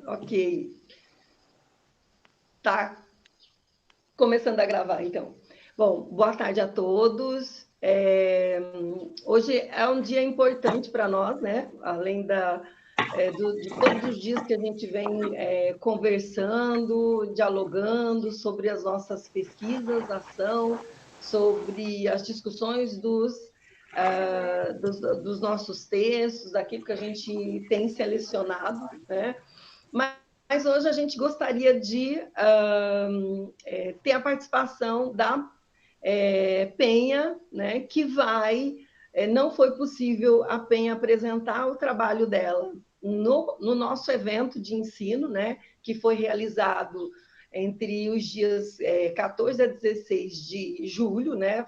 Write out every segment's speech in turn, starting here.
Ok. Tá começando a gravar, então. Bom, boa tarde a todos. Hoje é um dia importante para nós, né? Além de todos os dias que a gente vem conversando, dialogando sobre as nossas pesquisas, ação, sobre as discussões dos nossos textos, daquilo que a gente tem selecionado, né? Mas hoje a gente gostaria de ter a participação da Penha, né, que vai. Não foi possível a Penha apresentar o trabalho dela no nosso evento de ensino, né, que foi realizado entre os dias 14 a 16 de julho, né,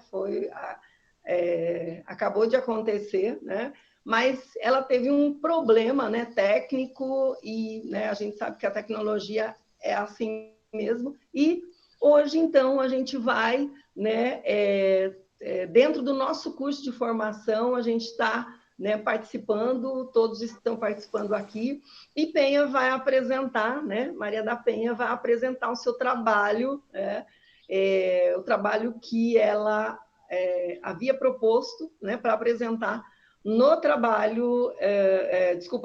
acabou de acontecer, né, mas ela teve um problema, né, técnico, e né, a gente sabe que a tecnologia é assim mesmo, e hoje, então, a gente vai, né, dentro do nosso curso de formação, a gente está, né, participando, todos estão participando aqui, e Penha vai apresentar, né, Maria da Penha vai apresentar o seu trabalho, o trabalho que ela havia proposto, né, para apresentar no trabalho,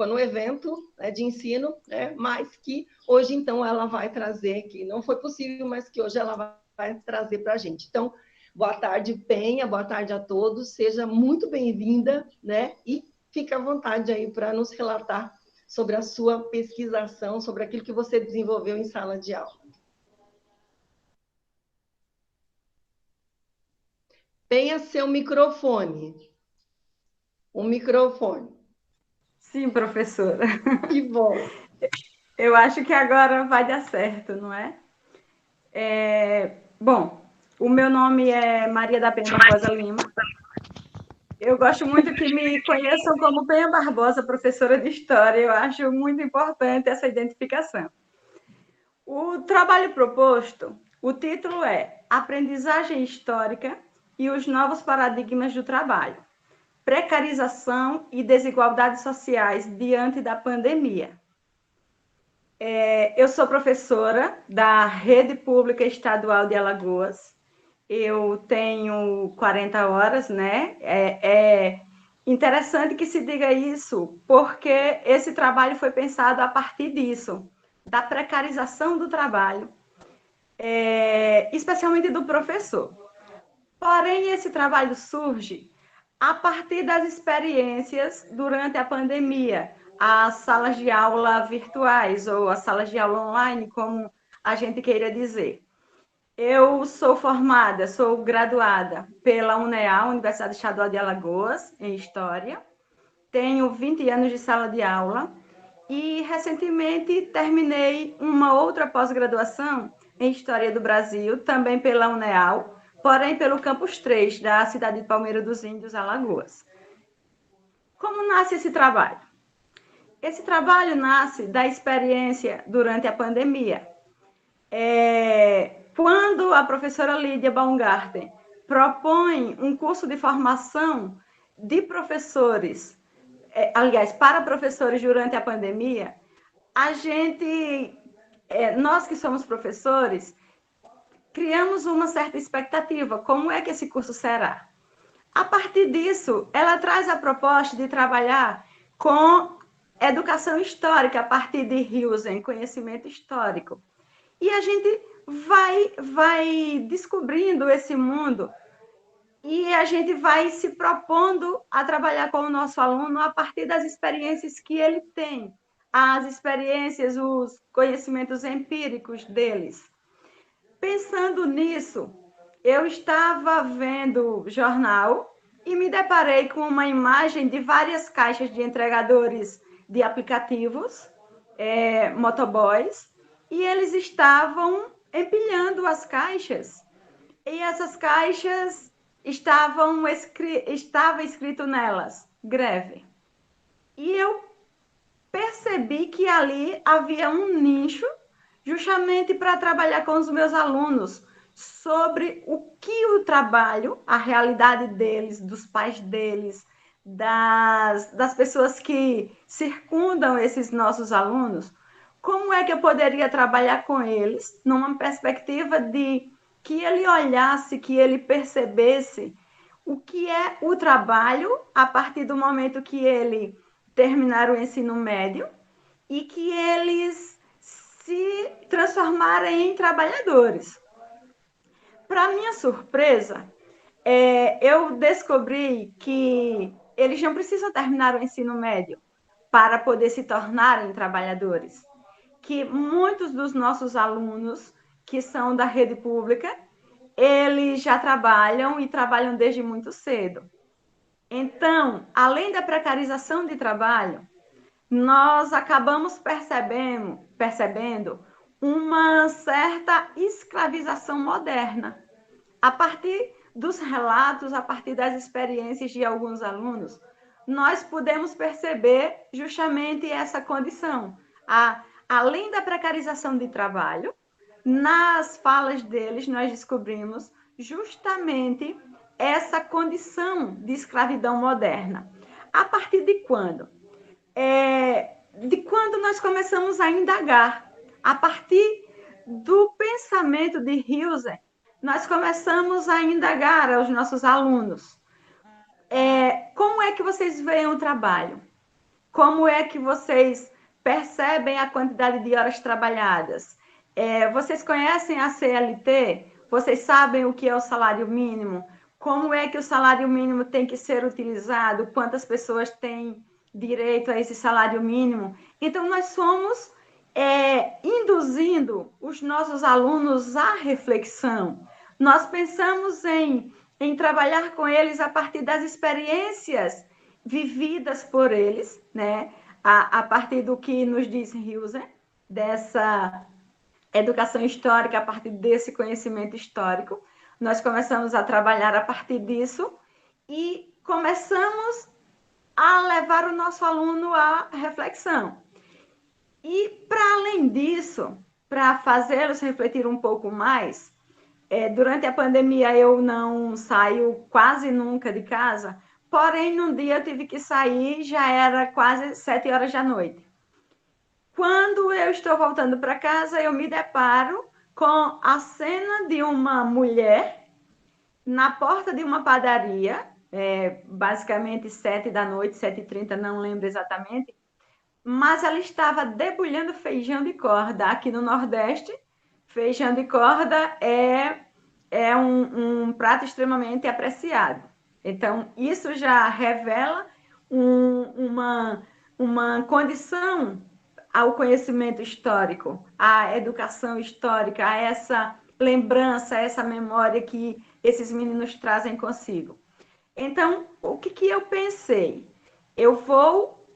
no evento, né, de ensino, né, mas que hoje, então, ela vai trazer, que não foi possível, mas que hoje ela vai trazer para a gente. Então, boa tarde, Penha, boa tarde a todos, seja muito bem-vinda, né, e fique à vontade aí para nos relatar sobre a sua pesquisação, sobre aquilo que você desenvolveu em sala de aula. Penha seu microfone. Um microfone. Sim, professora. Que bom. Eu acho que agora vai dar certo, não é? Bom, o meu nome é Maria da Penha Barbosa Lima. Eu gosto muito que me conheçam como Penha Barbosa, professora de História. Eu acho muito importante essa identificação. O trabalho proposto, o título é Aprendizagem Histórica e os Novos Paradigmas do Trabalho. Precarização e desigualdades sociais diante da pandemia. Eu sou professora da Rede Pública Estadual de Alagoas. Eu tenho 40 horas, né? É interessante que se diga isso, porque esse trabalho foi pensado a partir disso, da precarização do trabalho, especialmente do professor. Porém, esse trabalho surge a partir das experiências durante a pandemia, as salas de aula virtuais ou as salas de aula online, como a gente queira dizer. Eu sou formada, sou graduada pela UNEAL, Universidade Estadual de Alagoas, em História. Tenho 20 anos de sala de aula e recentemente terminei uma outra pós-graduação em História do Brasil, também pela UNEAL, porém pelo Campus 3, da cidade de Palmeira dos Índios, Alagoas. Como nasce esse trabalho? Esse trabalho nasce da experiência durante a pandemia. Quando a professora Lídia Baumgarten propõe um curso de formação de professores, aliás, para professores durante a pandemia, a gente, nós que somos professores, criamos uma certa expectativa. Como é que esse curso será? A partir disso, ela traz a proposta de trabalhar com educação histórica a partir de Hilsen, conhecimento histórico. E a gente vai descobrindo esse mundo e a gente vai se propondo a trabalhar com o nosso aluno a partir das experiências que ele tem, as experiências, os conhecimentos empíricos deles. Pensando nisso, eu estava vendo jornal e me deparei com uma imagem de várias caixas de entregadores de aplicativos, motoboys, e eles estavam empilhando as caixas. E essas caixas estava escrito nelas, greve. E eu percebi que ali havia um nicho justamente para trabalhar com os meus alunos sobre o que o trabalho, a realidade deles, dos pais deles, das pessoas que circundam esses nossos alunos, como é que eu poderia trabalhar com eles numa perspectiva de que ele olhasse, que ele percebesse o que é o trabalho a partir do momento que ele terminar o ensino médio e que eles se transformarem em trabalhadores. Para minha surpresa, eu descobri que eles não precisam terminar o ensino médio para poder se tornarem trabalhadores. Que muitos dos nossos alunos que são da rede pública, eles já trabalham e trabalham desde muito cedo. Então, além da precarização de trabalho, nós acabamos percebendo uma certa escravização moderna. A partir dos relatos, a partir das experiências de alguns alunos, nós podemos perceber justamente essa condição. Além da precarização de trabalho, nas falas deles nós descobrimos justamente essa condição de escravidão moderna. A partir de quando? De quando nós começamos a indagar. A partir do pensamento de Husserl, nós começamos a indagar aos nossos alunos. Como é que vocês veem o trabalho? Como é que vocês percebem a quantidade de horas trabalhadas? Vocês conhecem a CLT? Vocês sabem o que é o salário mínimo? Como é que o salário mínimo tem que ser utilizado? Quantas pessoas têm direito a esse salário mínimo? Então, nós fomos induzindo os nossos alunos à reflexão. Nós pensamos em trabalhar com eles a partir das experiências vividas por eles, né? A partir do que nos diz Husserl, dessa educação histórica, a partir desse conhecimento histórico. Nós começamos a trabalhar a partir disso e começamos a levar o nosso aluno à reflexão. E, para além disso, para fazê-los refletir um pouco mais, durante a pandemia eu não saio quase nunca de casa, porém, num dia eu tive que sair, já era quase 7 horas da noite. Quando eu estou voltando para casa, eu me deparo com a cena de uma mulher na porta de uma padaria, basicamente 7 da noite, 7h30, não lembro exatamente, mas ela estava debulhando feijão de corda. Aqui no Nordeste, feijão de corda é um prato extremamente apreciado. Então, isso já revela uma condição ao conhecimento histórico, à educação histórica, a essa lembrança, a essa memória que esses meninos trazem consigo. Então, o que eu pensei? Eu vou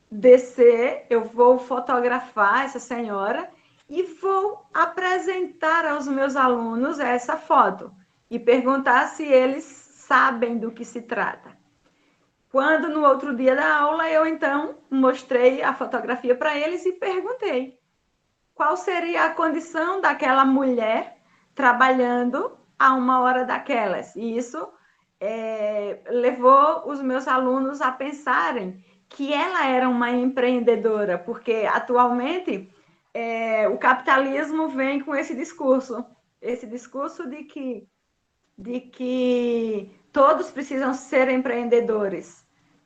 descer, eu vou fotografar essa senhora e vou apresentar aos meus alunos essa foto e perguntar se eles sabem do que se trata. Quando no outro dia da aula eu então mostrei a fotografia para eles e perguntei qual seria a condição daquela mulher trabalhando a uma hora daquelas. E isso levou os meus alunos a pensarem que ela era uma empreendedora, porque atualmente o capitalismo vem com esse discurso de que todos precisam ser empreendedores,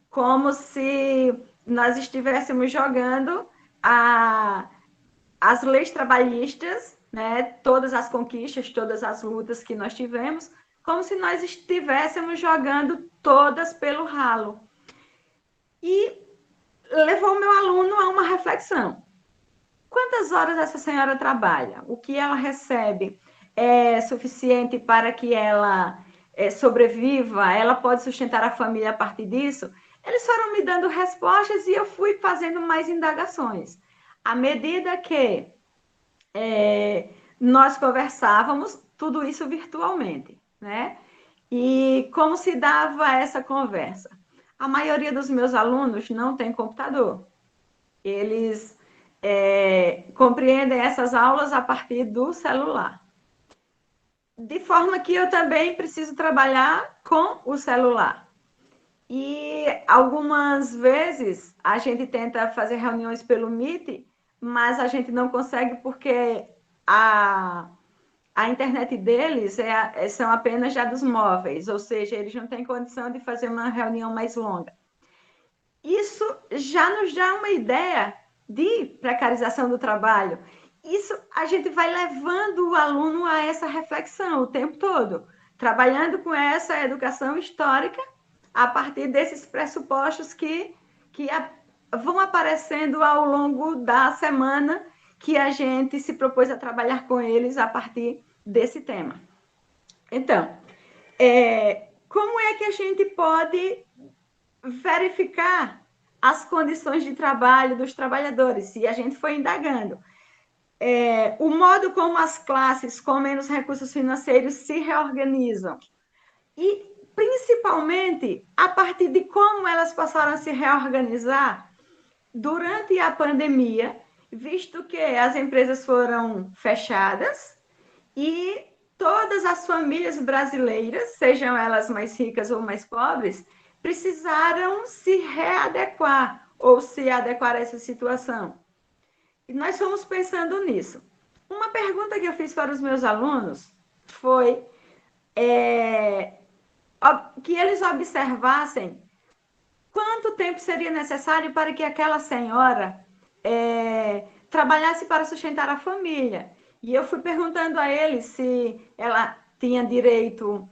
como se nós estivéssemos jogando as leis trabalhistas, né, todas as conquistas, todas as lutas que nós tivemos, como se nós estivéssemos jogando todas pelo ralo. E levou o meu aluno a uma reflexão. Quantas horas essa senhora trabalha? O que ela recebe é suficiente para que ela sobreviva? Ela pode sustentar a família a partir disso? Eles foram me dando respostas e eu fui fazendo mais indagações. À medida que nós conversávamos, tudo isso virtualmente, né? E como se dava essa conversa? A maioria dos meus alunos não tem computador. Eles compreendem essas aulas a partir do celular. De forma que eu também preciso trabalhar com o celular. E algumas vezes a gente tenta fazer reuniões pelo Meet, mas a gente não consegue porque a internet deles são apenas dados móveis, ou seja, eles não têm condição de fazer uma reunião mais longa. Isso já nos dá uma ideia de precarização do trabalho. Isso a gente vai levando o aluno a essa reflexão o tempo todo, trabalhando com essa educação histórica a partir desses pressupostos que vão aparecendo ao longo da semana que a gente se propôs a trabalhar com eles a partir desse tema. Então, como é que a gente pode verificar as condições de trabalho dos trabalhadores? Se a gente for indagando, o modo como as classes com menos recursos financeiros se reorganizam e, principalmente, a partir de como elas passaram a se reorganizar durante a pandemia, visto que as empresas foram fechadas e todas as famílias brasileiras, sejam elas mais ricas ou mais pobres, precisaram se readequar ou se adequar a essa situação. E nós fomos pensando nisso. Uma pergunta que eu fiz para os meus alunos foi que eles observassem quanto tempo seria necessário para que aquela senhora trabalhasse para sustentar a família. E eu fui perguntando a eles se ela tinha direitos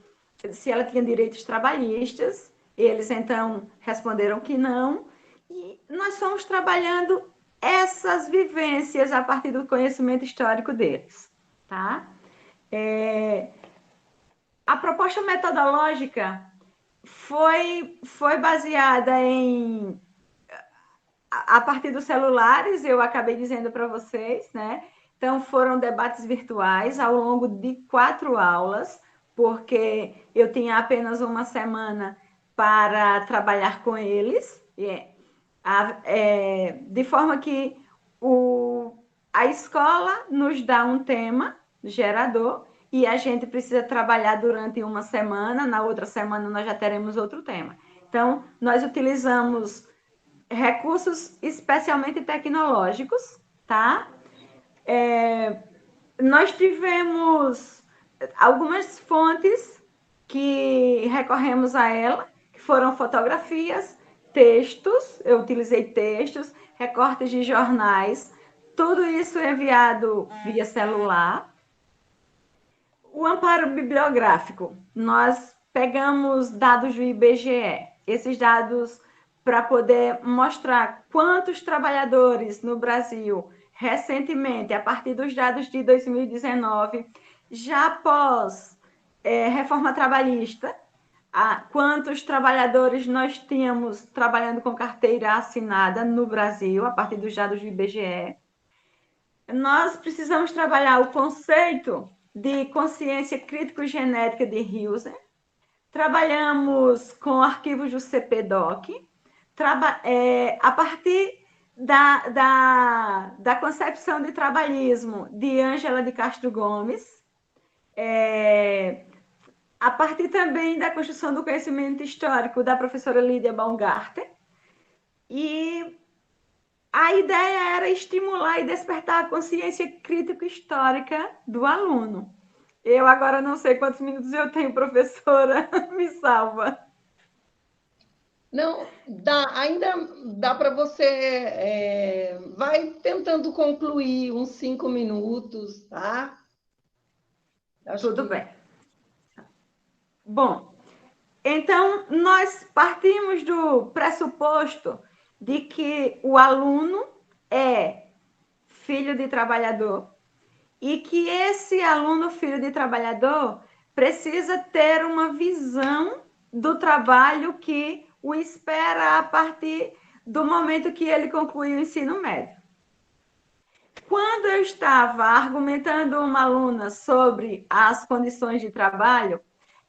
trabalhistas. Eles então responderam que não. E nós fomos trabalhando essas vivências a partir do conhecimento histórico deles, tá? A proposta metodológica foi baseada a partir dos celulares, eu acabei dizendo para vocês, né? Então, foram debates virtuais ao longo de 4 aulas, porque eu tinha apenas uma semana para trabalhar com eles, de forma que a escola nos dá um tema gerador e a gente precisa trabalhar durante uma semana, na outra semana nós já teremos outro tema. Então, nós utilizamos recursos especialmente tecnológicos, tá? Nós tivemos algumas fontes que recorremos a ela, que foram fotografias, textos, eu utilizei textos, recortes de jornais, tudo isso enviado via celular. O amparo bibliográfico, nós pegamos dados do IBGE, esses dados para poder mostrar quantos trabalhadores no Brasil, recentemente, a partir dos dados de 2019, já após reforma trabalhista, quantos trabalhadores nós tínhamos trabalhando com carteira assinada no Brasil, a partir dos dados do IBGE. Nós precisamos trabalhar o conceito de consciência crítico-genética de Hilser. Trabalhamos com arquivos do CPDOC. A partir da concepção de trabalhismo de Ângela de Castro Gomes, a partir também da construção do conhecimento histórico da professora Lídia Baumgarten, e a ideia era estimular e despertar a consciência crítico-histórica do aluno. Eu agora não sei quantos minutos eu tenho, professora, me salva. Não, ainda dá para você, vai tentando concluir uns 5 minutos, tá? Tudo bem. Bom, então nós partimos do pressuposto de que o aluno é filho de trabalhador e que esse aluno filho de trabalhador precisa ter uma visão do trabalho que o espera a partir do momento que ele conclui o ensino médio. Quando eu estava argumentando uma aluna sobre as condições de trabalho,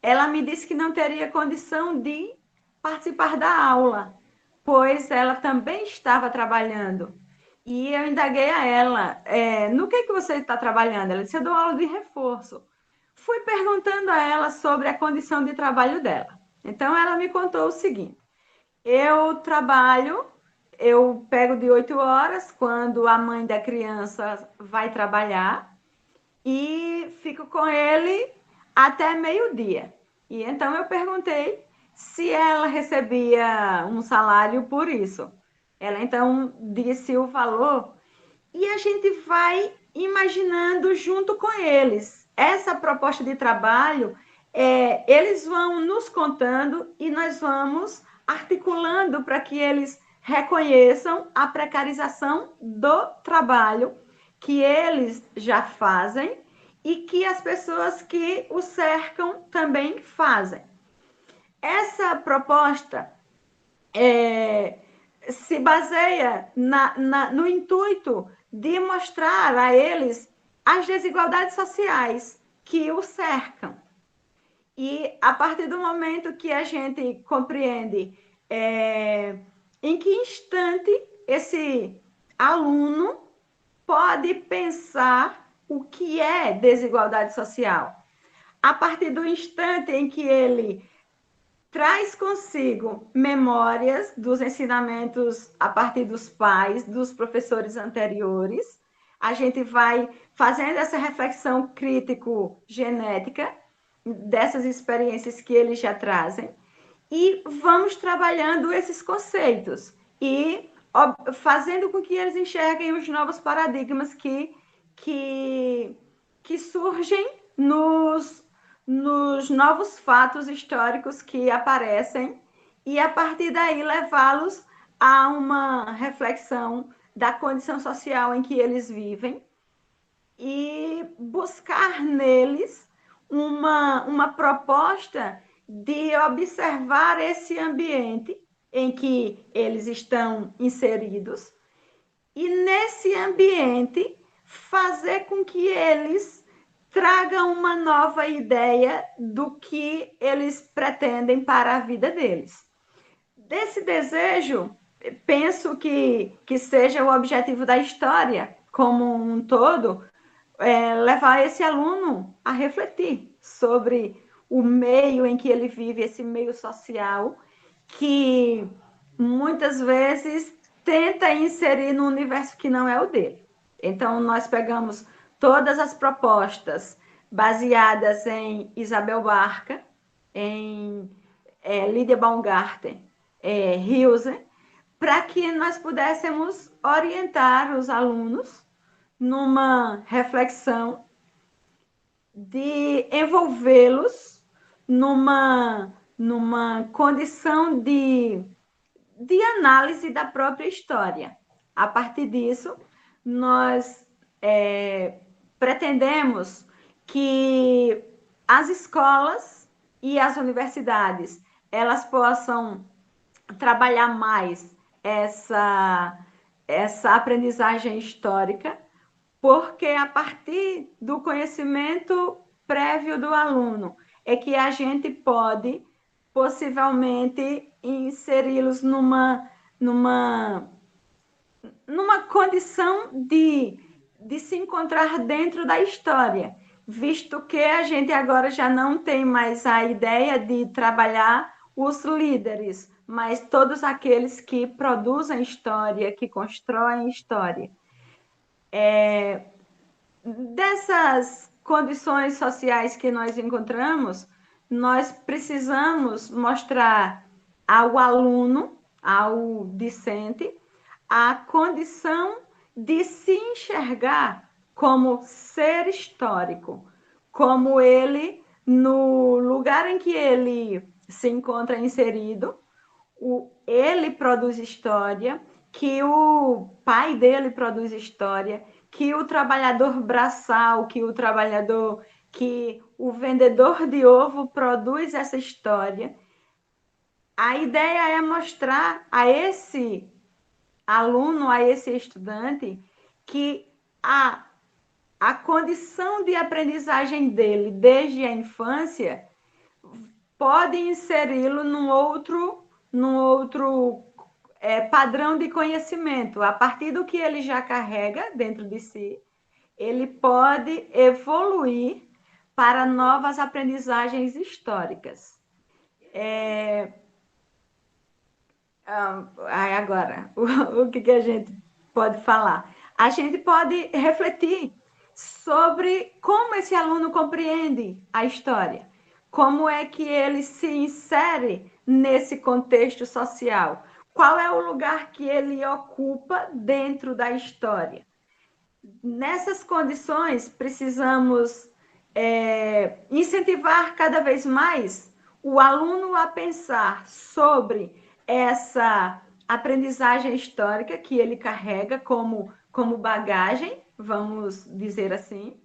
ela me disse que não teria condição de participar da aula, pois ela também estava trabalhando. E eu indaguei a ela, no que você está trabalhando? Ela disse, eu dou aula de reforço. Fui perguntando a ela sobre a condição de trabalho dela. Então, ela me contou o seguinte, Eu trabalho, eu pego de 8 horas, quando a mãe da criança vai trabalhar, e fico com ele até meio-dia. E então eu perguntei se ela recebia um salário por isso. Ela então disse o valor e a gente vai imaginando junto com eles. Essa proposta de trabalho, eles vão nos contando e nós vamos articulando para que eles reconheçam a precarização do trabalho que eles já fazem e que as pessoas que o cercam também fazem. Essa proposta se baseia no intuito de mostrar a eles as desigualdades sociais que o cercam. E a partir do momento que a gente compreende em que instante esse aluno pode pensar o que é desigualdade social, a partir do instante em que ele traz consigo memórias dos ensinamentos a partir dos pais, dos professores anteriores. A gente vai fazendo essa reflexão crítico-genética dessas experiências que eles já trazem e vamos trabalhando esses conceitos e fazendo com que eles enxerguem os novos paradigmas que surgem nos novos fatos históricos que aparecem e, a partir daí, levá-los a uma reflexão da condição social em que eles vivem e buscar neles uma proposta de observar esse ambiente em que eles estão inseridos e, nesse ambiente, fazer com que eles tragam uma nova ideia do que eles pretendem para a vida deles. Desse desejo, penso que seja o objetivo da história como um todo, levar esse aluno a refletir sobre o meio em que ele vive, esse meio social, que muitas vezes tenta inserir no universo que não é o dele. Então, nós pegamos todas as propostas baseadas em Isabel Barca, em Lydia Baumgarten, Hilse, para que nós pudéssemos orientar os alunos numa reflexão de envolvê-los numa condição de análise da própria história. A partir disso, nós pretendemos que as escolas e as universidades elas possam trabalhar mais essa aprendizagem histórica, porque a partir do conhecimento prévio do aluno é que a gente pode possivelmente inseri-los numa condição de se encontrar dentro da história, visto que a gente agora já não tem mais a ideia de trabalhar os líderes, mas todos aqueles que produzem história, que constroem história. Dessas condições sociais que nós encontramos, nós precisamos mostrar ao aluno, ao discente, a condição de se enxergar como ser histórico, como ele, no lugar em que ele se encontra inserido, ele produz história, que o pai dele produz história, que o trabalhador braçal, que o vendedor de ovo produz essa história. A ideia é mostrar a esse aluno, a esse estudante, que a condição de aprendizagem dele desde a infância pode inseri-lo num outro padrão de conhecimento. A partir do que ele já carrega dentro de si, ele pode evoluir para novas aprendizagens históricas. Agora, o que a gente pode falar? A gente pode refletir sobre como esse aluno compreende a história, como é que ele se insere nesse contexto social, qual é o lugar que ele ocupa dentro da história. Nessas condições, precisamos incentivar cada vez mais o aluno a pensar sobre essa aprendizagem histórica que ele carrega como bagagem, vamos dizer assim,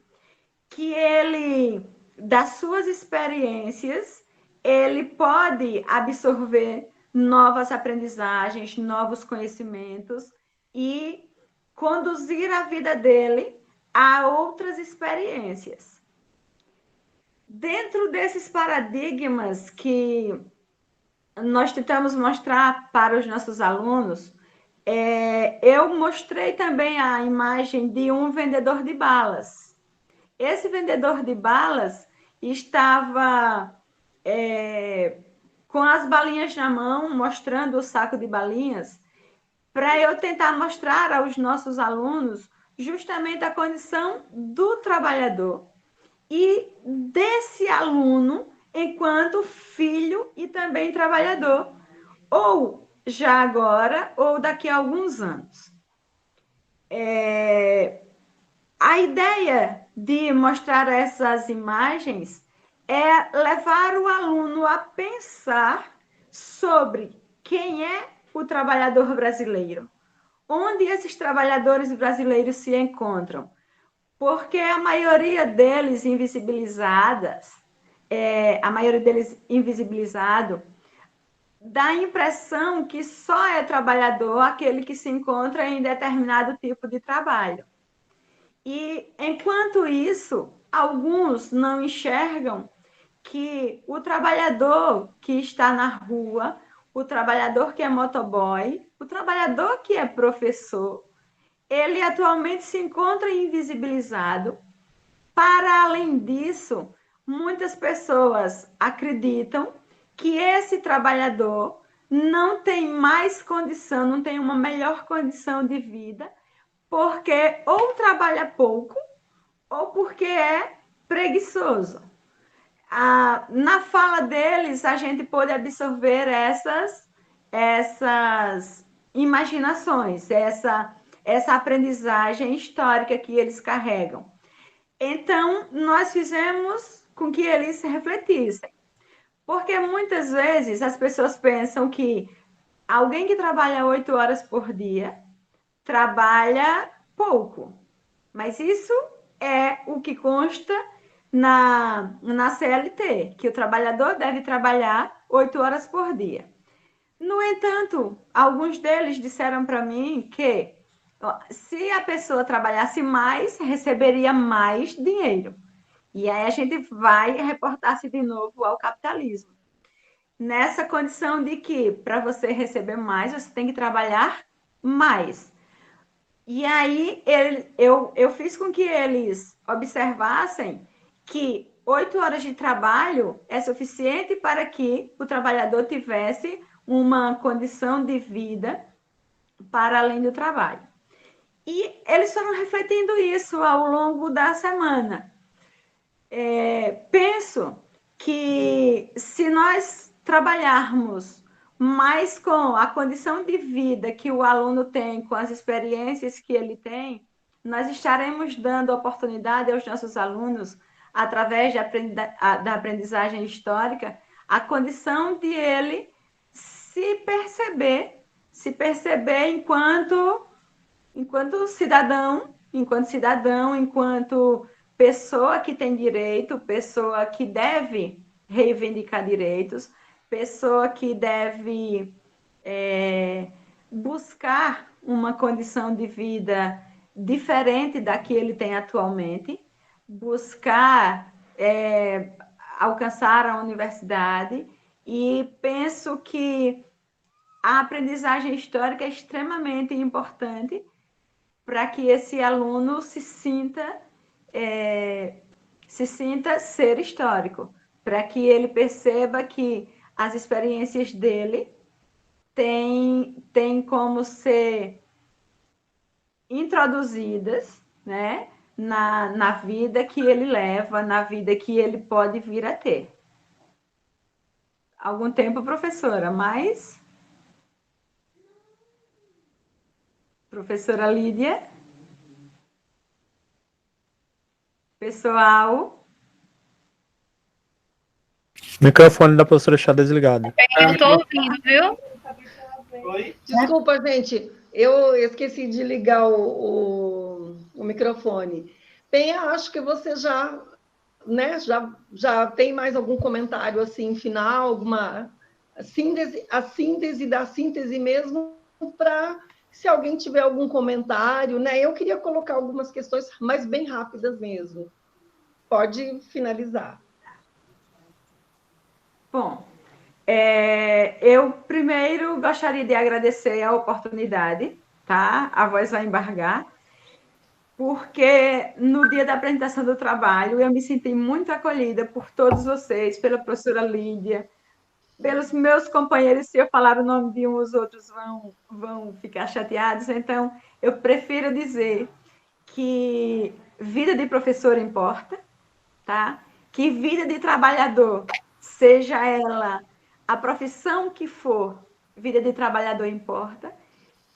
que ele, das suas experiências, ele pode absorver novas aprendizagens, novos conhecimentos e conduzir a vida dele a outras experiências. Dentro desses paradigmas que nós tentamos mostrar para os nossos alunos, eu mostrei também a imagem de um vendedor de balas. Esse vendedor de balas estava com as balinhas na mão, mostrando o saco de balinhas, para eu tentar mostrar aos nossos alunos justamente a condição do trabalhador e desse aluno enquanto filho e também trabalhador, ou já agora, ou daqui a alguns anos. A ideia de mostrar essas imagens é levar o aluno a pensar sobre quem é o trabalhador brasileiro, onde esses trabalhadores brasileiros se encontram, porque a maioria deles invisibilizado, dá a impressão que só é trabalhador aquele que se encontra em determinado tipo de trabalho. E, enquanto isso, alguns não enxergam que o trabalhador que está na rua, o trabalhador que é motoboy, o trabalhador que é professor, ele atualmente se encontra invisibilizado. Para além disso, muitas pessoas acreditam que esse trabalhador não tem mais condição, não tem uma melhor condição de vida, porque ou trabalha pouco ou porque é preguiçoso. Na fala deles, a gente pode absorver essas imaginações, essa aprendizagem histórica que eles carregam. Então, nós fizemos com que eles refletissem. Porque muitas vezes as pessoas pensam que alguém que trabalha 8 horas por dia trabalha pouco. Mas isso é o que consta na CLT, que o trabalhador deve trabalhar 8 horas por dia. No entanto, alguns deles disseram para mim que se a pessoa trabalhasse mais, receberia mais dinheiro. E aí a gente vai reportar-se de novo ao capitalismo. Nessa condição de que, para você receber mais, você tem que trabalhar mais. E aí eu fiz com que eles observassem que 8 horas de trabalho é suficiente para que o trabalhador tivesse uma condição de vida para além do trabalho. E eles foram refletindo isso ao longo da semana. Penso que se nós trabalharmos mais com a condição de vida que o aluno tem, com as experiências que ele tem, nós estaremos dando oportunidade aos nossos alunos, através da aprendizagem histórica, a condição de ele se perceber enquanto cidadão, enquanto pessoa que tem direito, pessoa que deve reivindicar direitos, pessoa que deve buscar uma condição de vida diferente da que ele tem atualmente, buscar alcançar a universidade, e penso que a aprendizagem histórica é extremamente importante para que esse aluno se sinta ser histórico, para que ele perceba que as experiências dele têm como ser introduzidas, né, na vida que ele leva, na vida que ele pode vir a ter. Algum tempo, professora, mas... Professora Lídia? Pessoal? O microfone da professora está desligado. Eu estou ouvindo, viu? Oi? Desculpa, gente. Eu esqueci de ligar o microfone. Penha, acho que você já, né, já tem mais algum comentário assim final, alguma síntese, a síntese da síntese mesmo, para se alguém tiver algum comentário, né? Eu queria colocar algumas questões, mas bem rápidas mesmo. Pode finalizar. Bom, eu primeiro gostaria de agradecer a oportunidade, tá? A voz vai embargar, porque no dia da apresentação do trabalho eu me senti muito acolhida por todos vocês, pela professora Lídia, pelos meus companheiros. Se eu falar o nome de um, os outros vão ficar chateados, então eu prefiro dizer que vida de professor importa, tá? Que vida de trabalhador, seja ela a profissão que for, vida de trabalhador importa,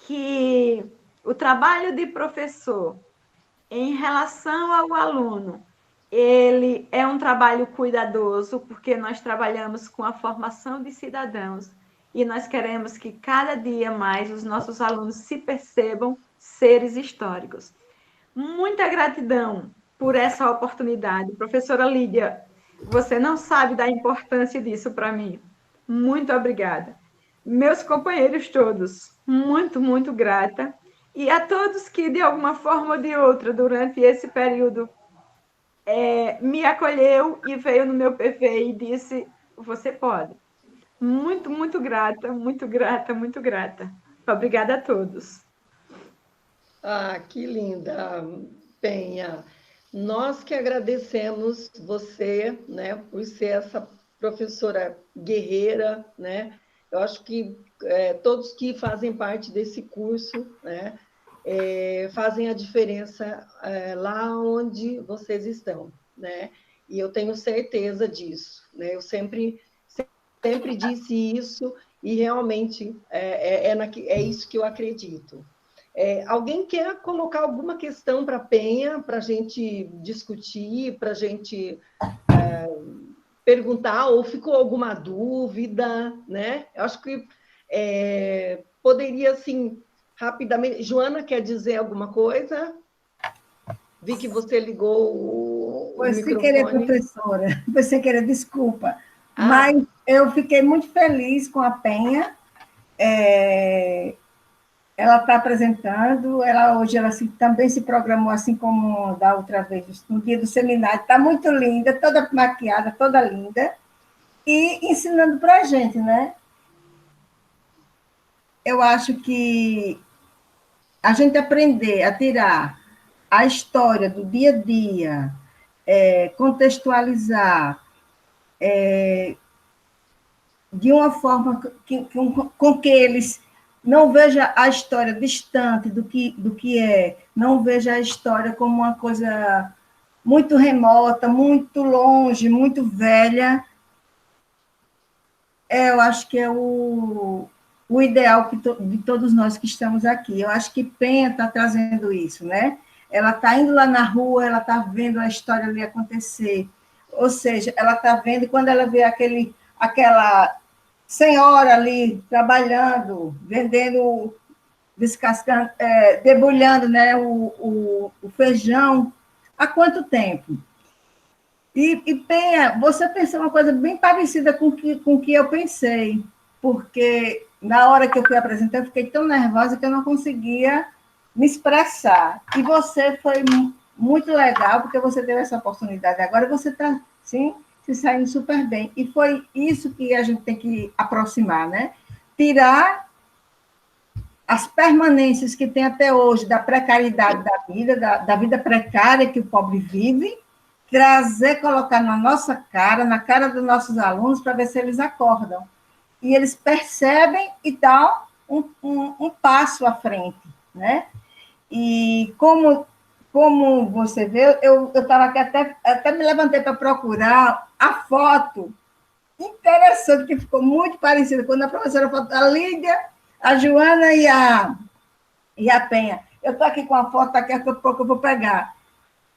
que o trabalho de professor em relação ao aluno, ele é um trabalho cuidadoso, porque nós trabalhamos com a formação de cidadãos e nós queremos que cada dia mais os nossos alunos se percebam seres históricos. Muita gratidão por essa oportunidade. Professora Lídia, você não sabe da importância disso para mim. Muito obrigada. Meus companheiros todos, muito, muito grata. E a todos que, de alguma forma ou de outra, durante esse período, me acolheu e veio no meu PV e disse, você pode. Muito, muito grata, muito grata, muito grata. Obrigada a todos. Ah, que linda, Penha. Nós que agradecemos você, né, por ser essa professora guerreira, né? Eu acho que todos que fazem parte desse curso, né, fazem a diferença lá onde vocês estão, né? E eu tenho certeza disso, né? Eu sempre disse isso e realmente é isso que eu acredito. Alguém quer colocar alguma questão para a Penha, para a gente discutir, para a gente perguntar, ou ficou alguma dúvida, né? Eu acho que poderia, assim, rapidamente... Joana, quer dizer alguma coisa? Vi que você ligou o microfone. Sem querer, professora, foi sem querer, desculpa. Mas eu fiquei muito feliz com a Penha. Ela está apresentando, hoje ela também se programou, assim como da outra vez, no dia do seminário. Está muito linda, toda maquiada, toda linda, e ensinando para a gente, né? Eu acho que a gente aprender a tirar a história do dia a dia, contextualizar de uma forma com que eles não vejam a história distante do que é, não vejam a história como uma coisa muito remota, muito longe, muito velha. Eu acho que é o ideal de todos nós que estamos aqui. Eu acho que Penha está trazendo isso, né? Ela está indo lá na rua, ela está vendo a história ali acontecer. Ou seja, ela está vendo, quando ela vê aquela senhora ali trabalhando, vendendo, descascando, debulhando, né, o feijão, há quanto tempo? E Penha, você pensou uma coisa bem parecida com o que eu pensei, porque na hora que eu fui apresentar, eu fiquei tão nervosa que eu não conseguia me expressar. E você foi muito legal, porque você teve essa oportunidade. Agora você está, sim, se saindo super bem. E foi isso que a gente tem que aproximar, né? Tirar as permanências que tem até hoje da precariedade da vida, da vida precária que o pobre vive, trazer, colocar na nossa cara, na cara dos nossos alunos, para ver se eles acordam. e eles percebem e dão um passo à frente, né? E como você vê, eu estava aqui até me levantei para procurar a foto interessante, que ficou muito parecida, quando a professora falou, a Lídia, a Joana e a Penha. Eu estou aqui com a foto, daqui a pouco eu vou pegar.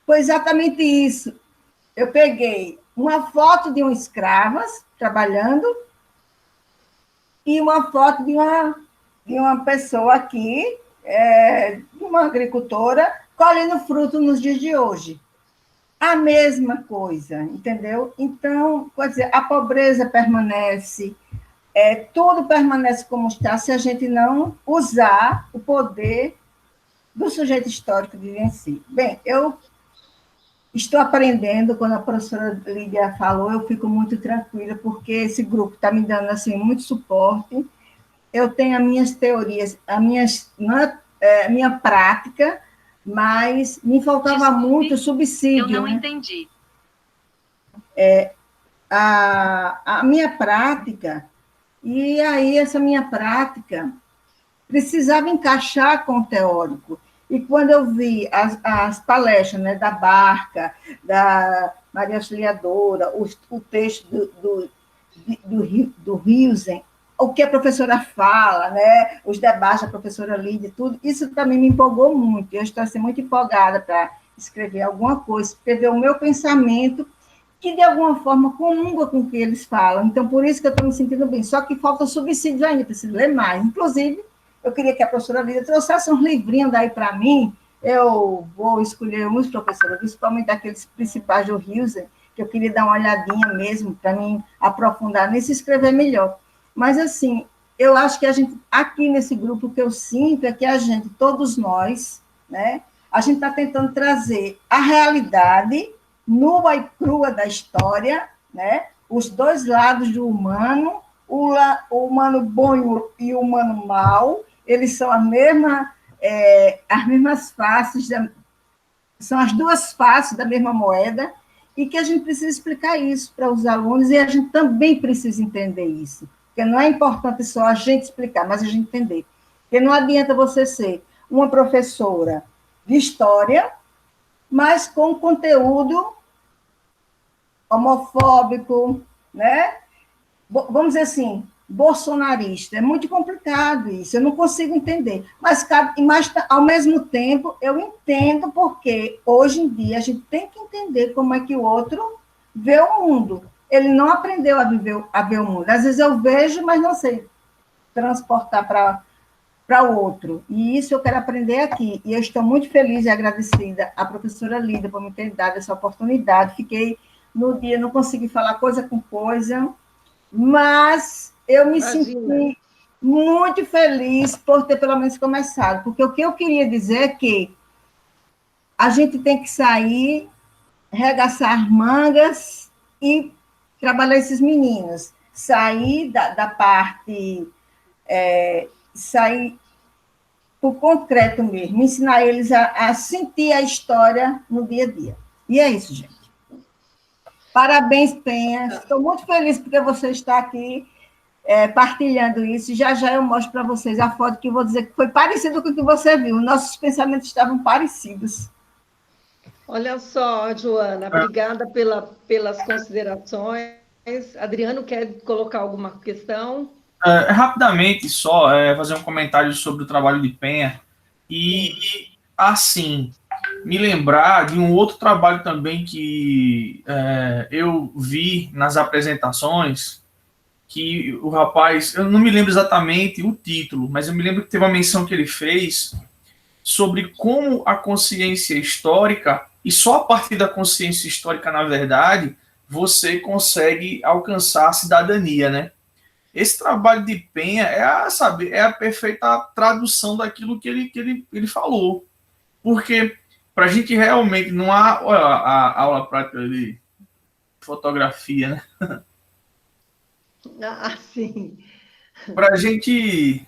Foi exatamente isso. Eu peguei uma foto de um escravas trabalhando e uma foto de uma pessoa aqui, de uma agricultora, colhendo fruto nos dias de hoje. A mesma coisa, entendeu? Então, quer dizer, a pobreza permanece, tudo permanece como está se a gente não usar o poder do sujeito histórico de si. Bem, eu estou aprendendo, quando a professora Lídia falou, eu fico muito tranquila, porque esse grupo está me dando assim, muito suporte. Eu tenho as minhas teorias, a minha prática, mas me faltava muito subsídio. Eu não né? entendi. A minha prática, e aí essa minha prática precisava encaixar com o teórico. E quando eu vi as palestras, né, da Barca, da Maria Auxiliadora, o texto do Hilsen, o que a professora fala, né, os debates da professora Lídia, tudo, isso também me empolgou muito. Eu estou assim, muito empolgada para escrever alguma coisa, escrever o meu pensamento, que de alguma forma comunga com o que eles falam. Então, por isso que eu estou me sentindo bem. Só que falta subsídio ainda, preciso ler mais. Inclusive, eu queria que a professora Lídia trouxesse uns livrinhos daí para mim. Eu vou escolher uns, professora, principalmente aqueles principais do Hilsen, que eu queria dar uma olhadinha mesmo, para mim aprofundar nisso e escrever melhor. Mas, assim, eu acho que a gente, aqui nesse grupo, o que eu sinto é que a gente, todos nós, né, a gente está tentando trazer a realidade nua e crua da história, né, os dois lados do humano, o humano bom e o humano mau, eles são as mesmas faces, são as duas faces da mesma moeda, e que a gente precisa explicar isso para os alunos, e a gente também precisa entender isso. Porque não é importante só a gente explicar, mas a gente entender. Porque não adianta você ser uma professora de história, mas com conteúdo homofóbico, né? Vamos dizer assim, bolsonarista. É muito complicado isso, eu não consigo entender. Mas, ao mesmo tempo, eu entendo porque, hoje em dia, a gente tem que entender como é que o outro vê o mundo. Ele não aprendeu a ver o mundo. Às vezes eu vejo, mas não sei transportar para o outro. E isso eu quero aprender aqui. E eu estou muito feliz e agradecida à professora Lídia por me ter dado essa oportunidade. Fiquei no dia, não consegui falar coisa com coisa, mas eu me senti muito feliz por ter pelo menos começado, porque o que eu queria dizer é que a gente tem que sair, regaçar mangas e trabalhar esses meninos, sair da parte, sair por concreto mesmo, ensinar eles a sentir a história no dia a dia. E é isso, gente. Parabéns, Penha. Estou muito feliz porque você está aqui partilhando isso. E já eu mostro para vocês a foto que eu vou dizer que foi parecido com o que você viu. Nossos pensamentos estavam parecidos. Olha só, Joana, obrigada pelas considerações. Adriano, quer colocar alguma questão? Rapidamente, só fazer um comentário sobre o trabalho de Penha. E assim, me lembrar de um outro trabalho também que eu vi nas apresentações, que o rapaz, eu não me lembro exatamente o título, mas eu me lembro que teve uma menção que ele fez sobre como a consciência histórica, e só a partir da consciência histórica, na verdade, você consegue alcançar a cidadania, né? Esse trabalho de Penha é a perfeita tradução daquilo que ele falou. Porque para a gente realmente não há... Olha a aula prática de fotografia, né? Ah, sim. Para a gente,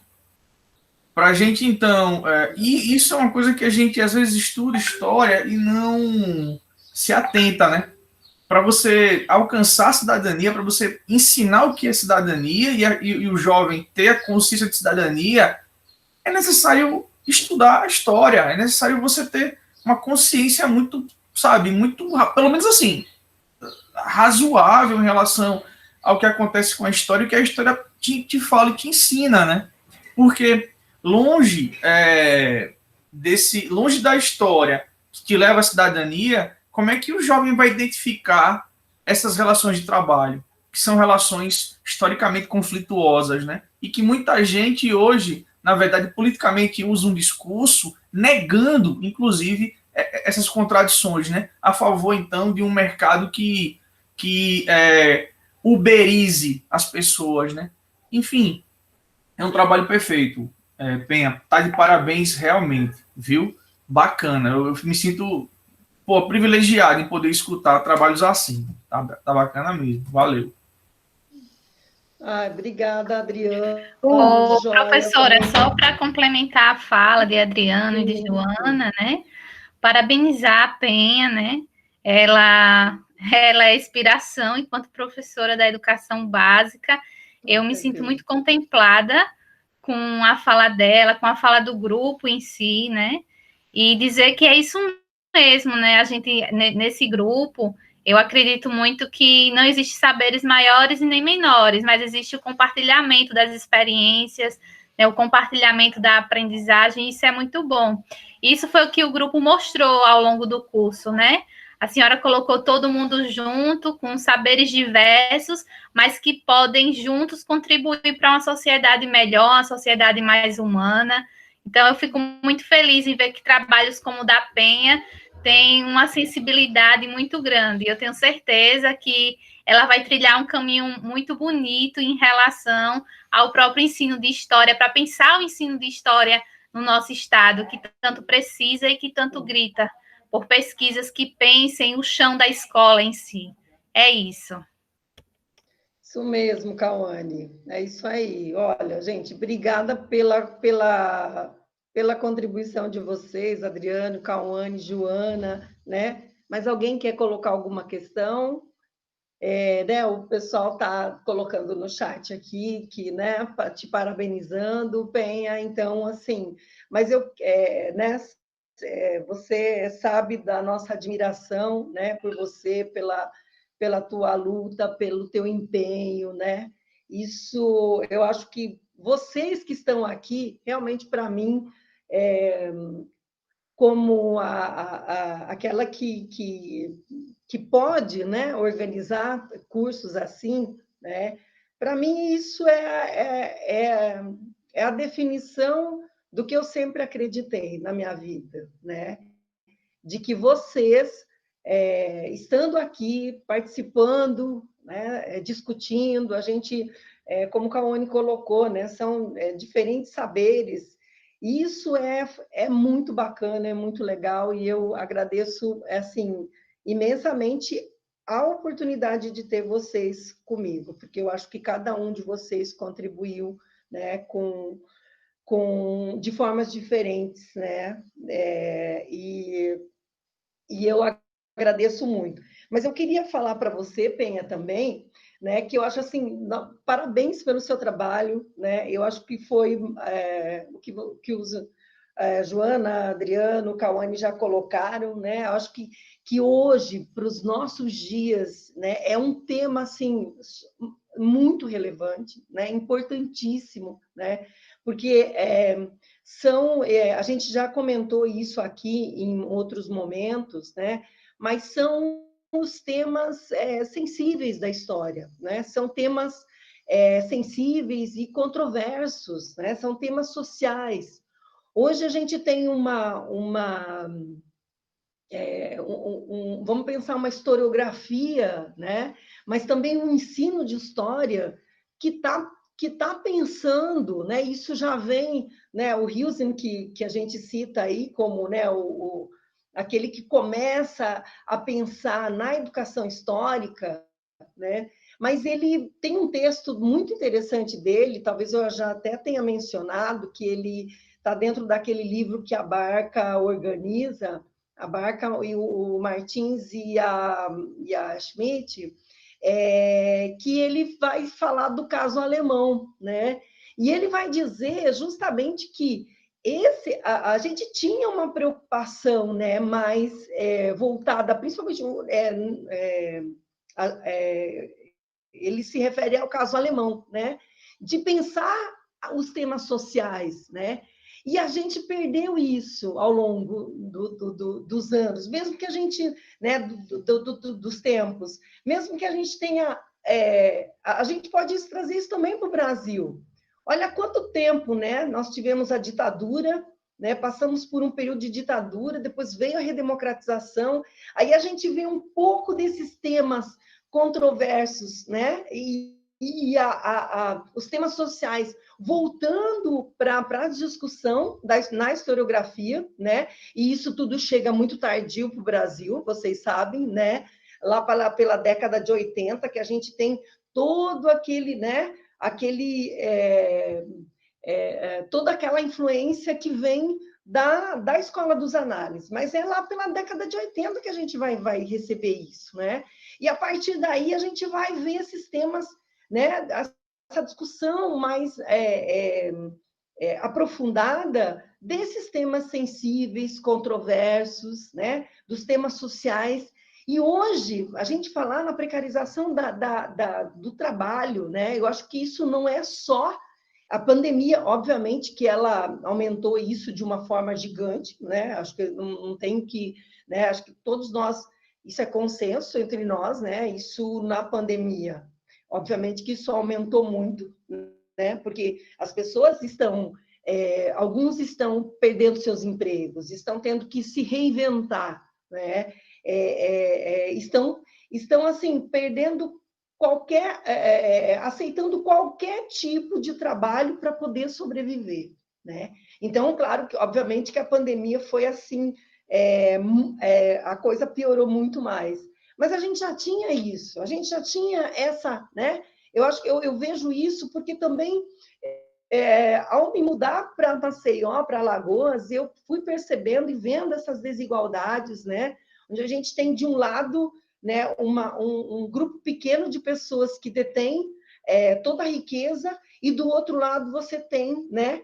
então... e isso é uma coisa que a gente, às vezes, estuda história e não se atenta, né? para você alcançar a cidadania, para você ensinar o que é cidadania e o jovem ter a consciência de cidadania, é necessário estudar a história, é necessário você ter uma consciência muito, sabe, muito, pelo menos assim, razoável em relação ao que acontece com a história, e que a história te fala e te ensina, né? Porque longe longe da história que te leva à cidadania, como é que o jovem vai identificar essas relações de trabalho, que são relações historicamente conflituosas, né? E que muita gente hoje, na verdade, politicamente usa um discurso negando, inclusive, essas contradições, né? A favor, então, de um mercado que uberize as pessoas, né? Enfim, é um trabalho perfeito. Penha, tá de parabéns realmente, viu? Bacana. Eu me sinto privilegiado em poder escutar trabalhos assim. Tá bacana mesmo. Valeu. Obrigada, Adriano. Ô, professora, só para complementar a fala de Adriano e de Joana, né? Parabenizar a Penha, né? Ela é inspiração enquanto professora da educação básica. Eu me sinto muito contemplada com a fala dela, com a fala do grupo em si, né? E dizer que é isso mesmo, né? A gente, nesse grupo, eu acredito muito que não existe saberes maiores e nem menores, mas existe o compartilhamento das experiências, né? O compartilhamento da aprendizagem, isso é muito bom. Isso foi o que o grupo mostrou ao longo do curso, né? A senhora colocou todo mundo junto, com saberes diversos, mas que podem juntos contribuir para uma sociedade melhor, uma sociedade mais humana. Então, eu fico muito feliz em ver que trabalhos como o da Penha têm uma sensibilidade muito grande. Eu tenho certeza que ela vai trilhar um caminho muito bonito em relação ao próprio ensino de história, para pensar o ensino de história no nosso estado, que tanto precisa e que tanto grita por pesquisas que pensem o chão da escola em si. É isso. Isso mesmo, Cauane. É isso aí. Olha, gente, obrigada pela contribuição de vocês, Adriano, Cauane, Joana, né? Mas alguém quer colocar alguma questão? Né, o pessoal está colocando no chat aqui, que, né, te parabenizando, Penha, então, assim, mas né, você sabe da nossa admiração, né, por você, pela tua luta, pelo teu empenho, né? Isso, eu acho que vocês que estão aqui, realmente, para mim, como aquela que pode, né, organizar cursos assim, né? Para mim, isso é a definição do que eu sempre acreditei na minha vida, né? De que vocês, estando aqui, participando, né, discutindo, a gente, como o Cauane colocou, né, são diferentes saberes. Isso é muito bacana, é muito legal, e eu agradeço, assim, imensamente a oportunidade de ter vocês comigo, porque eu acho que cada um de vocês contribuiu, né, de formas diferentes, né? E eu agradeço muito. Mas eu queria falar para você, Penha, também, né, que eu acho assim, parabéns pelo seu trabalho, né? Eu acho que foi o que os Joana, Adriano, Cauane já colocaram, né? Eu acho que hoje, para os nossos dias, né, é um tema assim muito relevante, né? Importantíssimo, né? Porque a gente já comentou isso aqui em outros momentos, né? Mas são os temas sensíveis da história, né? São temas sensíveis e controversos, né? São temas sociais. Hoje a gente tem vamos pensar uma historiografia, né? Mas também um ensino de história que tá pensando, né? Isso já vem, né? O Hilsen, que a gente cita aí como, né, aquele que começa a pensar na educação histórica, né? Mas ele tem um texto muito interessante dele, talvez eu já até tenha mencionado, que ele está dentro daquele livro que a Barca organiza, a Barca e o Martins e a Schmidt, que ele vai falar do caso alemão, né? E ele vai dizer justamente que a gente tinha uma preocupação, né, mais voltada, principalmente, ele se refere ao caso alemão, né, de pensar os temas sociais, né, e a gente perdeu isso ao longo dos anos, mesmo que a gente, né, dos tempos, mesmo que a gente tenha, a gente pode trazer isso também para o Brasil. Olha quanto tempo, né? Nós tivemos a ditadura, né? Passamos por um período de ditadura, depois veio a redemocratização, aí a gente vê um pouco desses temas controversos, né? E os temas sociais voltando para a discussão na historiografia, né? E isso tudo chega muito tardio para o Brasil, vocês sabem, né? Lá pela década de 80, que a gente tem todo aquele, né? Toda aquela influência que vem da escola dos análises, mas é lá pela década de 80 que a gente vai receber isso, né? E a partir daí a gente vai ver esses temas, né? Essa discussão mais aprofundada desses temas sensíveis, controversos, né? Dos temas sociais. E hoje, a gente falar na precarização do trabalho, né? Eu acho que isso não é só a pandemia, obviamente, que ela aumentou isso de uma forma gigante, né? Acho que não tem que, né? Acho que todos nós, isso é consenso entre nós, né? Isso na pandemia, obviamente que isso aumentou muito, né? Porque as pessoas estão, alguns estão perdendo seus empregos, estão tendo que se reinventar, né? Estão assim, perdendo aceitando qualquer tipo de trabalho para poder sobreviver, né? Então, claro que, obviamente, que a pandemia foi assim, a coisa piorou muito mais. Mas a gente já tinha isso, a gente já tinha essa, né? Eu acho que eu vejo isso porque também, ao me mudar para Maceió, para Alagoas, eu fui percebendo e vendo essas desigualdades, né? Onde a gente tem, de um lado, né, um grupo pequeno de pessoas que detém toda a riqueza, e do outro lado você tem, né,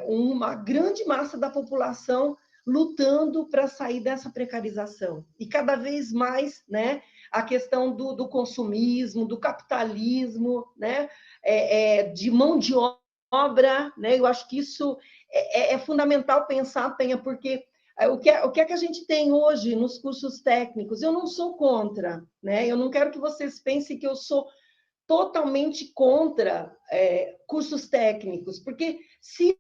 uma grande massa da população lutando para sair dessa precarização. E cada vez mais, né, a questão do consumismo, do capitalismo, né, de mão de obra, né, eu acho que isso é fundamental pensar, Penha, porque o que é que a gente tem hoje nos cursos técnicos? Eu não sou contra, né? Eu não quero que vocês pensem que eu sou totalmente contra cursos técnicos, porque se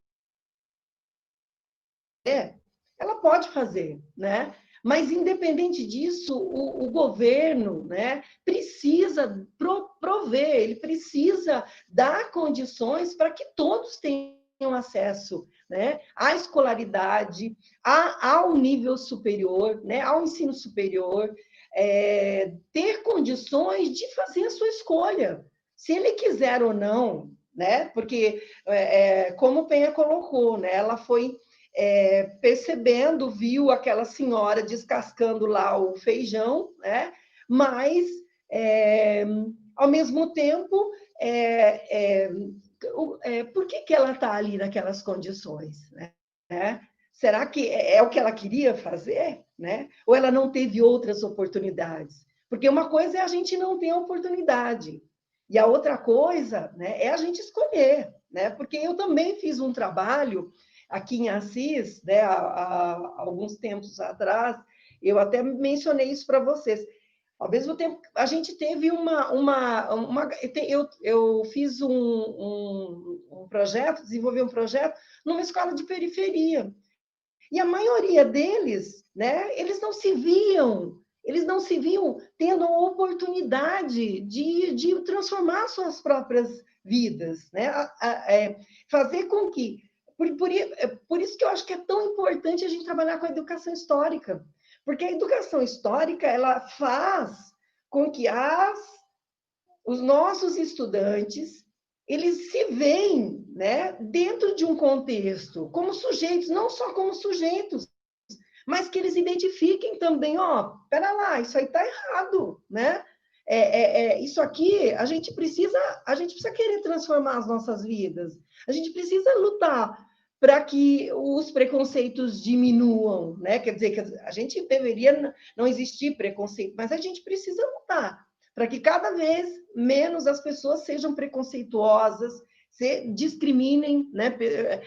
ela pode fazer, né? Mas, independente disso, o governo, né, precisa prover, ele precisa dar condições para que todos tenham acesso, né, à escolaridade, ao nível superior, né, ao ensino superior, ter condições de fazer a sua escolha, se ele quiser ou não, né, porque, como o Penha colocou, né, ela foi percebendo, viu aquela senhora descascando lá o feijão, né, mas, ao mesmo tempo, por que ela está ali naquelas condições, né? Será que é o que ela queria fazer, né? Ou ela não teve outras oportunidades? Porque uma coisa é a gente não ter a oportunidade, e a outra coisa, né, é a gente escolher, né? Porque eu também fiz um trabalho aqui em Assis, né, há alguns tempos atrás, eu até mencionei isso para vocês. Ao mesmo tempo, a gente teve eu fiz um projeto, desenvolvi um projeto numa escola de periferia. E a maioria deles, né, eles não se viam tendo a oportunidade de transformar suas próprias vidas, né? Fazer com que... Por isso que eu acho que é tão importante a gente trabalhar com a educação histórica, porque a educação histórica, ela faz com que os nossos estudantes, eles se veem, né, dentro de um contexto, como sujeitos, não só como sujeitos, mas que eles identifiquem também, ó, pera lá, isso aí está errado, né? Isso aqui, a gente precisa querer transformar as nossas vidas, a gente precisa lutar para que os preconceitos diminuam, né? Quer dizer, que a gente deveria não existir preconceito, mas a gente precisa lutar para que cada vez menos as pessoas sejam preconceituosas, se discriminem, né?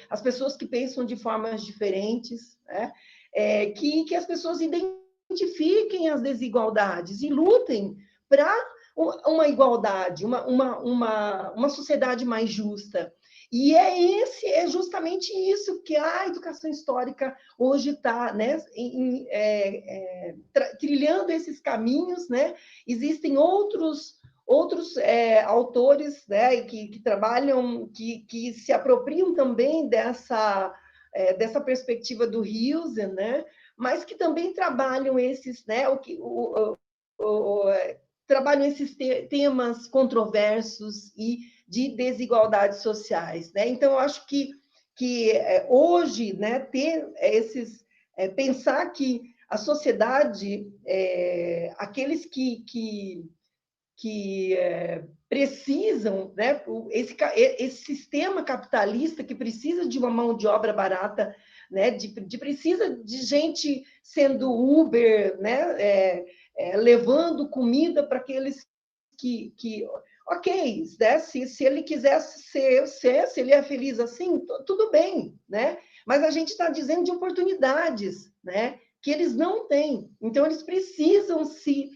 As pessoas que pensam de formas diferentes, né? Que as pessoas identifiquem as desigualdades e lutem para uma igualdade, uma sociedade mais justa. E é justamente isso que a educação histórica hoje está, né, trilhando esses caminhos, né? Existem outros autores, né, que trabalham, que se apropriam também dessa perspectiva do Hilsen, né? Mas que também trabalham esses, né, trabalham esses temas controversos e de desigualdades sociais, né? Então, eu acho que hoje, né, ter pensar que a sociedade, aqueles que precisam, né, esse sistema capitalista que precisa de uma mão de obra barata, né, precisa de gente sendo Uber, né, levando comida para aqueles que ok, né, se ele quisesse se ele é feliz assim, tudo bem, né? Mas a gente está dizendo de oportunidades, né, que eles não têm. Então, eles precisam se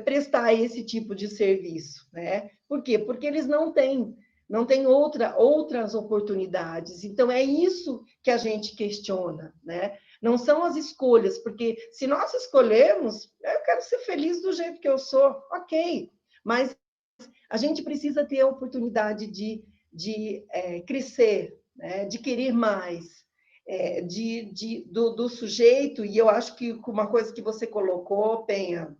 prestar esse tipo de serviço, né? Por quê? Porque eles não têm outras oportunidades. Então, é isso que a gente questiona, né? Não são as escolhas, porque se nós escolhermos, eu quero ser feliz do jeito que eu sou, ok, mas a gente precisa ter a oportunidade de crescer, né? De querer mais, do sujeito, e eu acho que uma coisa que você colocou, Penha,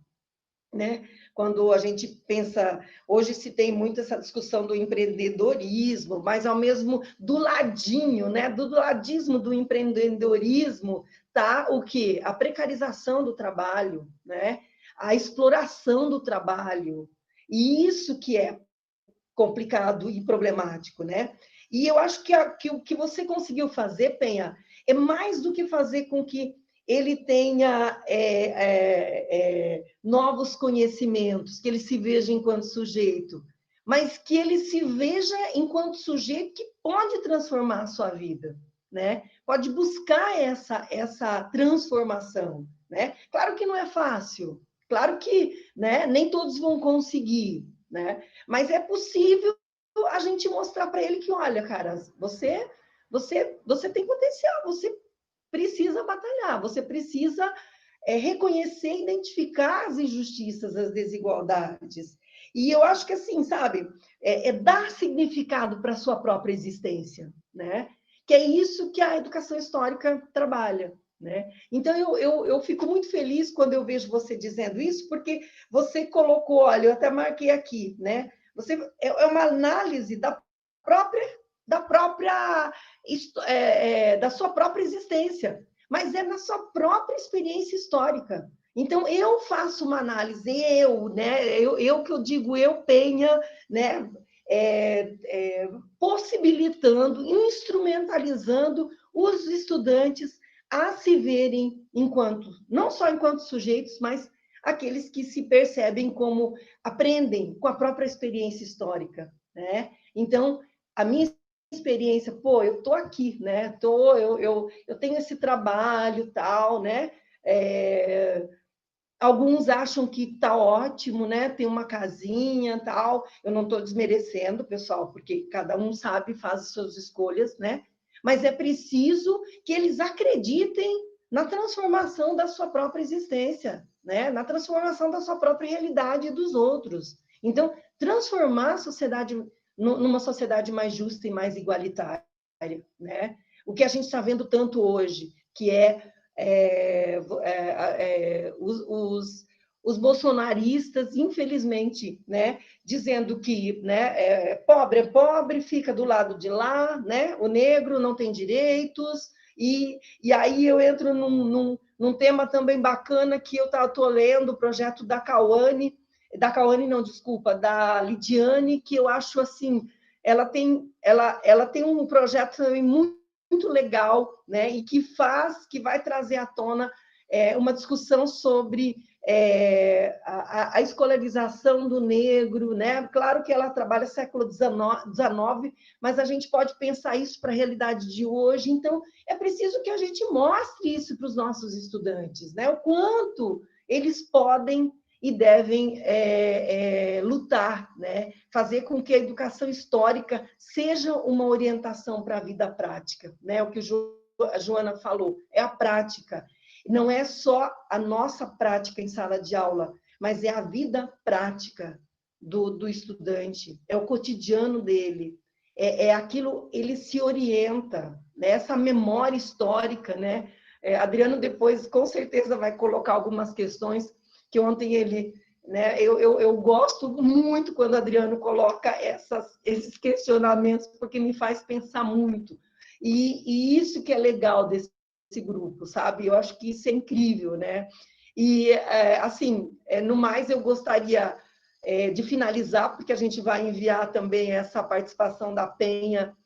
né? Quando a gente pensa, hoje se tem muito essa discussão do empreendedorismo, mas ao mesmo do ladinho, né? Do ladismo do empreendedorismo tá o quê? A precarização do trabalho, né? A exploração do trabalho. E isso que é complicado e problemático, né? E eu acho que o que você conseguiu fazer, Penha, é mais do que fazer com que ele tenha novos conhecimentos, que ele se veja enquanto sujeito, mas que ele se veja enquanto sujeito que pode transformar a sua vida, né? Pode buscar essa transformação, né? Claro que não é fácil, claro que, né, nem todos vão conseguir, né? Mas é possível a gente mostrar para ele que, olha, cara, você tem potencial, você precisa batalhar, você precisa reconhecer e identificar as injustiças, as desigualdades. E eu acho que, assim, sabe, dar significado para a sua própria existência, né? Que é isso que a educação histórica trabalha, né? Então, eu fico muito feliz quando eu vejo você dizendo isso, porque você colocou, olha, eu até marquei aqui, né? É uma análise da sua própria existência, mas é na sua própria experiência histórica. Então, eu faço uma análise, né? Eu que eu digo, eu, Penha, né? Possibilitando, instrumentalizando os estudantes a se verem não só enquanto sujeitos, mas aqueles que se percebem como aprendem com a própria experiência histórica, né? Então, a minha experiência, pô, eu tô aqui, né? Eu tenho esse trabalho, tal, né? Alguns acham que tá ótimo, né? Tem uma casinha, tal. Eu não estou desmerecendo, pessoal, porque cada um sabe, faz as suas escolhas, né? Mas é preciso que eles acreditem na transformação da sua própria existência, né? Na transformação da sua própria realidade e dos outros. Então, transformar a sociedade numa sociedade mais justa e mais igualitária, né? O que a gente está vendo tanto hoje, que os bolsonaristas, infelizmente, né, dizendo que, né, pobre é pobre, fica do lado de lá, né, o negro não tem direitos, E aí eu entro num tema também bacana que eu estou lendo, o projeto da Cauane não, desculpa, da Lidiane, que eu acho assim, ela tem um projeto também muito legal, né? E que vai trazer à tona uma discussão sobre a escolarização do negro, né? Claro que ela trabalha século XIX, mas a gente pode pensar isso para a realidade de hoje. Então, é preciso que a gente mostre isso para os nossos estudantes, né? O quanto eles podem e devem lutar, né? Fazer com que a educação histórica seja uma orientação para a vida prática, né? O que a Joana falou, é a prática. Não é só a nossa prática em sala de aula, mas é a vida prática do estudante, é o cotidiano dele, é aquilo, ele se orienta, né? Essa memória histórica, né? Adriano depois, com certeza, vai colocar algumas questões que ontem ele... Né? Eu gosto muito quando o Adriano coloca esses questionamentos, porque me faz pensar muito. E isso que é legal desse grupo, sabe? Eu acho que isso é incrível, né? E, assim, no mais, eu gostaria de finalizar, porque a gente vai enviar também essa participação da Penha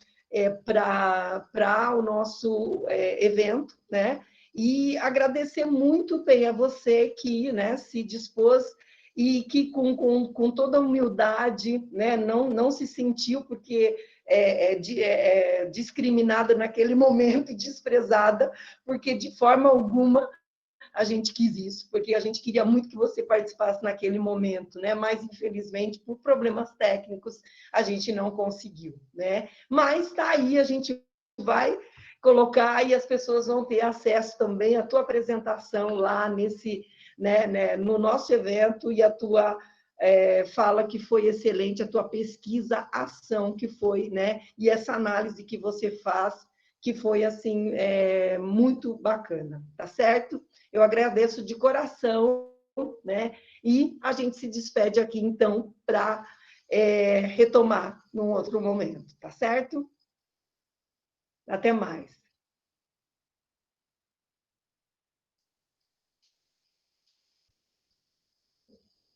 para o nosso evento, né? E agradecer muito, Penha, você que, né, se dispôs e que com toda humildade, né, não se sentiu, porque discriminada naquele momento e desprezada, porque de forma alguma a gente quis isso, porque a gente queria muito que você participasse naquele momento, né? Mas, infelizmente, por problemas técnicos, a gente não conseguiu, né? Mas está aí, a gente vai colocar e as pessoas vão ter acesso também à tua apresentação lá no nosso evento, e a tua fala que foi excelente, a tua pesquisa, ação que foi, né? E essa análise que você faz, que foi, assim, muito bacana, tá certo? Eu agradeço de coração, né? E a gente se despede aqui, então, para retomar num outro momento, tá certo? Até mais.